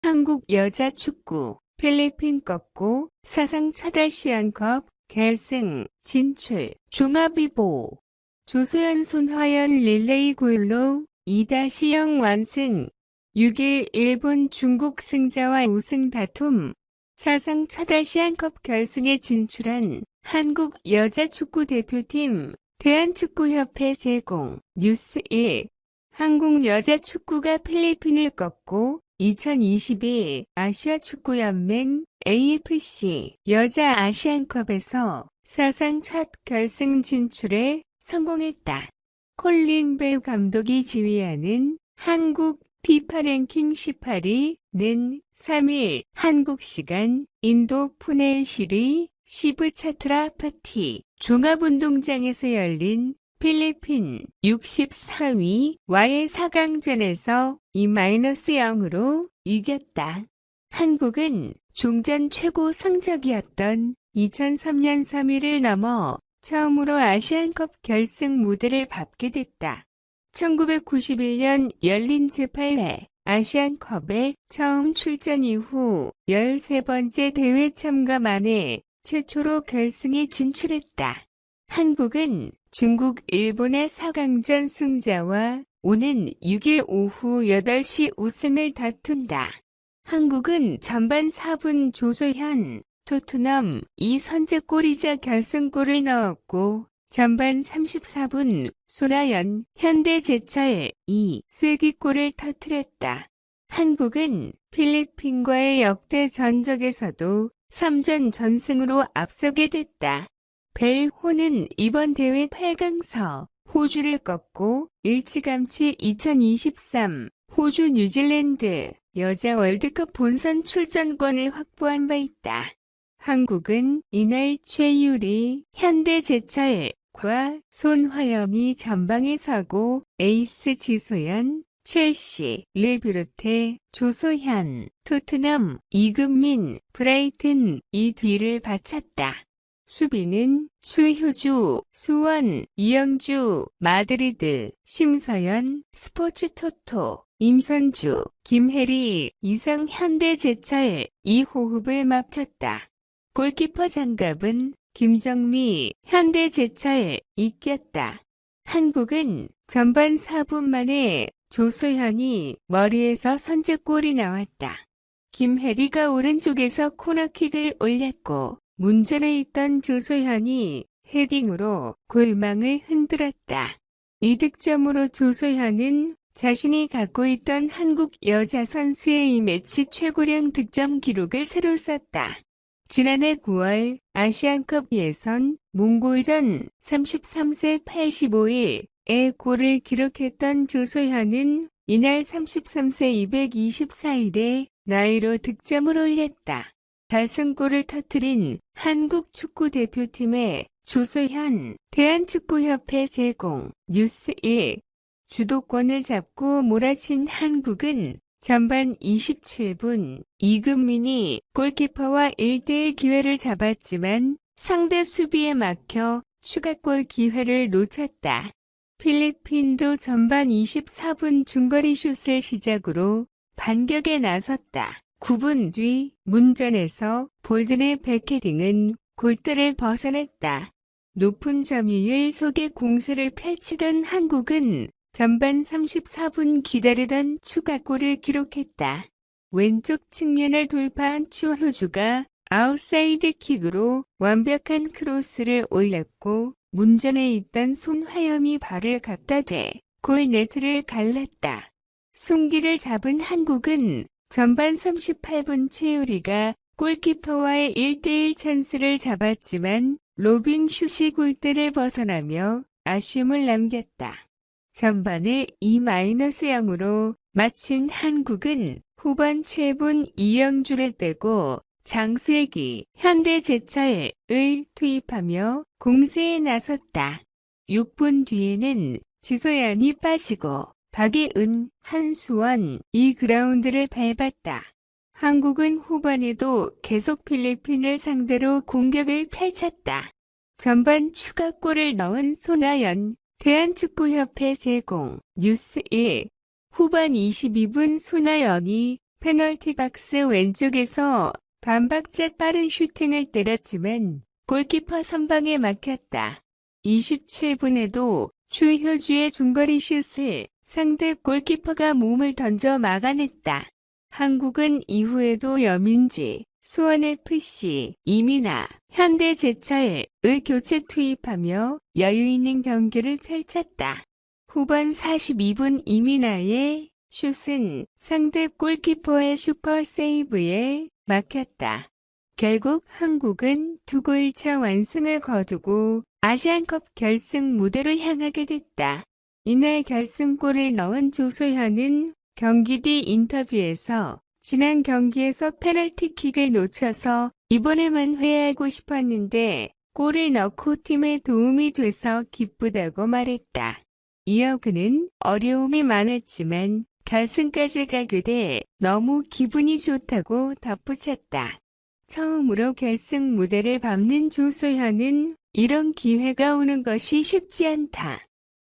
한국 여자 축구 필리핀 꺾고 사상 첫 아시안컵 결승 진출. 종합이보 조소연 손화연 릴레이 골로 2-0 완승. 6일 일본 중국 승자와 우승 다툼. 사상 첫 아시안컵 결승에 진출한 한국 여자 축구 대표팀. 대한축구협회 제공. 뉴스 1. 한국 여자 축구가 필리핀을 꺾고 2022 아시아축구연맹 AFC 여자 아시안컵에서 사상 첫 결승 진출에 성공했다. 콜린 벨 감독이 지휘하는 한국 피파 랭킹 18위는 3일 한국 시간 인도 푸네 시리 시브 차트라파티 종합운동장에서 열린 필리핀 64위와의 4강전에서 2-0으로 이겼다. 한국은 종전 최고 성적이었던 2003년 3위를 넘어 처음으로 아시안컵 결승 무대를 밟게 됐다. 1991년 열린 제8회 아시안컵에 처음 출전 이후 13번째 대회 참가 만에 최초로 결승에 진출했다. 한국은 중국, 일본의 4강전 승자와 오는 6일 오후 8시 우승을 다툰다. 한국은 전반 4분 조소현, 토트넘 2 선제골이자 결승골을 넣었고 전반 34분 손아연, 현대제철 2 쐐기골을 터뜨렸다. 한국은 필리핀과의 역대 전적에서도 3전 전승으로 앞서게 됐다. 벨호는 이번 대회 8강서 호주를 꺾고 일찌감치 2023 호주 뉴질랜드 여자 월드컵 본선 출전권을 확보한 바 있다. 한국은 이날 최유리, 현대제철과 손화연이 전방에 서고 에이스 지소연, 첼시를 비롯해 조소현, 토트넘, 이금민, 브라이튼 이 뒤를 바쳤다. 수비는 추효주, 수원, 이영주, 마드리드, 심서연, 스포츠토토, 임선주, 김혜리, 이상 현대제철 이 호흡을 맞췄다. 골키퍼 장갑은 김정미, 현대제철 이겼다. 한국은 전반 4분 만에 조소현이 머리에서 선제골이 나왔다. 김혜리가 오른쪽에서 코너킥을 올렸고 문전에 있던 조소현이 헤딩으로 골망을 흔들었다. 이 득점으로 조소현은 자신이 갖고 있던 한국 여자 선수의 이 매치 최고령 득점 기록을 새로 썼다. 지난해 9월 아시안컵 예선 몽골전 33세 85일에 골을 기록했던 조소현은 이날 33세 224일에 나이로 득점을 올렸다. 결승골을 터뜨린 한국 축구대표팀의 조소현, 대한축구협회 제공, 뉴스 1. 주도권을 잡고 몰아친 한국은 전반 27분 이금민이 골키퍼와 1대1 기회를 잡았지만 상대 수비에 막혀 추가골 기회를 놓쳤다. 필리핀도 전반 24분 중거리 슛을 시작으로 반격에 나섰다. 9분 뒤 문전에서 볼든의 백헤딩은 골대를 벗어냈다. 높은 점유율 속에 공세를 펼치던 한국은 전반 34분 기다리던 추가골을 기록했다. 왼쪽 측면을 돌파한 추효주가 아웃사이드 킥으로 완벽한 크로스를 올렸고 문전에 있던 손화연이 발을 갖다 대 골네트를 갈랐다. 승기를 잡은 한국은 전반 38분 최유리가 골키퍼와의 1대1 찬스를 잡았지만 로빙 슛이 골대를 벗어나며 아쉬움을 남겼다. 전반에 2-0으로 마친 한국은 후반 7분 이영주를 빼고 장수혁이 현대제철을 투입하며 공세에 나섰다. 6분 뒤에는 지소연이 빠지고 박예은, 한수원 이 그라운드를 밟았다. 한국은 후반에도 계속 필리핀을 상대로 공격을 펼쳤다. 전반 추가골을 넣은 손아연, 대한축구협회 제공, 뉴스 1. 후반 22분 손아연이 페널티 박스 왼쪽에서 반박자 빠른 슈팅을 때렸지만 골키퍼 선방에 막혔다. 27분에도 추효주의 중거리 슛을 상대 골키퍼가 몸을 던져 막아냈다. 한국은 이후에도 여민지, 수원FC, 이민아, 현대제철을 교체 투입하며 여유있는 경기를 펼쳤다. 후반 42분 이민아의 슛은 상대 골키퍼의 슈퍼 세이브에 막혔다. 결국 한국은 2골차 완승을 거두고 아시안컵 결승 무대로 향하게 됐다. 이날 결승골을 넣은 조소현은 경기 뒤 인터뷰에서 지난 경기에서 페널티킥을 놓쳐서 이번에만 회하고 싶었는데 골을 넣고 팀에 도움이 돼서 기쁘다고 말했다. 이어 그는 어려움이 많았지만 결승까지 가게 돼 너무 기분이 좋다고 덧붙였다. 처음으로 결승 무대를 밟는 조소현은 이런 기회가 오는 것이 쉽지 않다.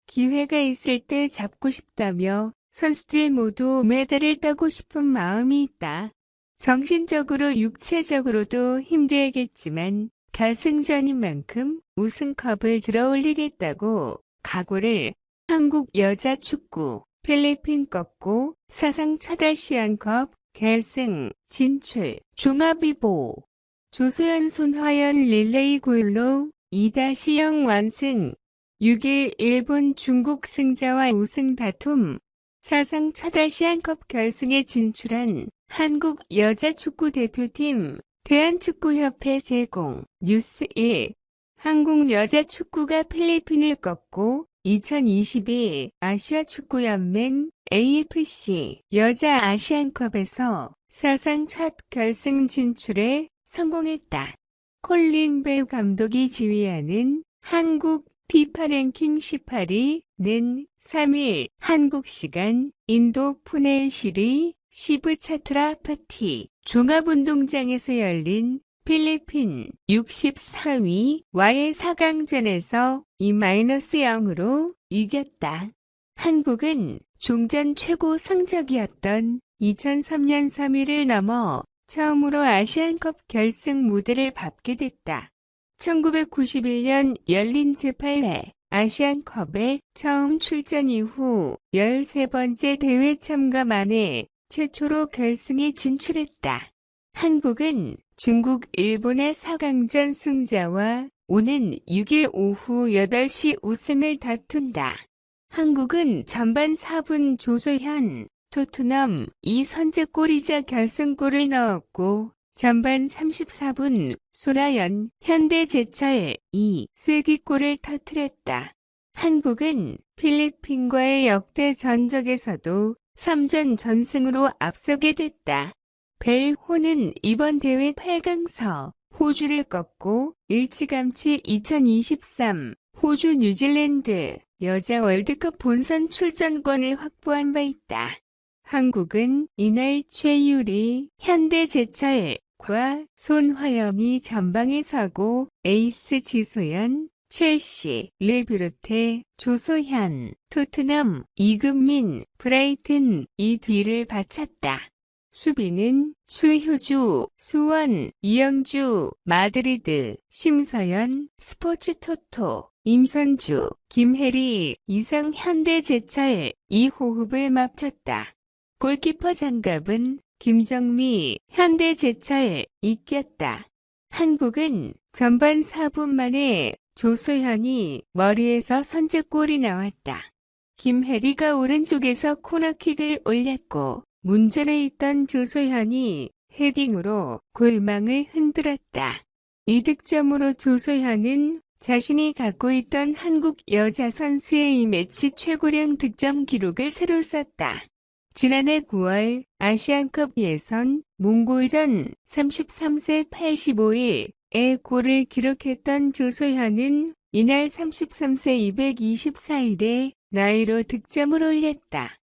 기회가 있을 때 잡고 싶다며 선수들 모두 메달을 따고 싶은 마음이 있다. 정신적으로 육체적으로도 힘들겠지만 결승전인 만큼 우승컵을 들어올리겠다고 각오를 한국 여자 축구 필리핀 꺾고 사상 첫 아시안컵 결승 진출 종합위보 조소현 손화연 릴레이 골로 2-0 완승 6일 일본 중국 승자와 우승 다툼 사상 첫 아시안컵 결승에 진출한 한국 여자축구 대표팀 대한축구협회 제공 뉴스 1 한국 여자축구가 필리핀을 꺾고 2022 아시아축구연맹 AFC 여자 아시안컵에서 사상 첫 결승 진출에 성공했다. 콜린 벨 감독이 지휘하는 한국 피파 랭킹 18위는 3일 한국 시간 인도 푸네시리 시브차트라파티 종합운동장에서 열린 필리핀 64위와의 4강전에서 2-0으로 이겼다. 한국은 종전 최고 성적이었던 2003년 3위를 넘어 처음으로 아시안컵 결승 무대를 밟게 됐다. 1991년 열린 제8회 아시안컵에 처음 출전 이후 13번째 대회 참가 만에 최초로 결승에 진출했다. 한국은 중국, 일본의 4강전 승자와 오는 6일 오후 8시 우승을 다툰다. 한국은 전반 4분 조소현, 토트넘 이 선제골이자 결승골을 넣었고 전반 34분 손아연, 현대제철 이 쐐기골을 터뜨렸다. 한국은 필리핀과의 역대 전적에서도 3전 전승으로 앞서게 됐다. 벨호는 이번 대회 8강서 호주를 꺾고 일찌감치 2023 호주 뉴질랜드 여자 월드컵 본선 출전권을 확보한 바 있다. 한국은 이날 최유리, 현대제철과 손화영이 전방에 서고 에이스 지소연, 첼시를 비롯해 조소현, 토트넘, 이금민, 브라이튼 이 뒤를 바쳤다. 수비는 추효주, 수원, 이영주, 마드리드, 심서연, 스포츠토토, 임선주, 김혜리, 이상 현대제철 이 호흡을 맞췄다. 골키퍼 장갑은 김정미, 현대제철 이꼈다. 한국은 전반 4분 만에 조소현이 머리에서 선제골이 나왔다. 김혜리가 오른쪽에서 코너킥을 올렸고 문전에 있던 조소현이 헤딩으로 골망을 흔들었다. 이 득점으로 조소현은 자신이 갖고 있던 한국 여자 선수의 이 매치 최고령 득점 기록을 새로 썼다. 지난해 9월 아시안컵 예선 몽골전 33세 85일에 골을 기록했던 조소현은 이날 33세 224일에 나이로 득점을 올렸다.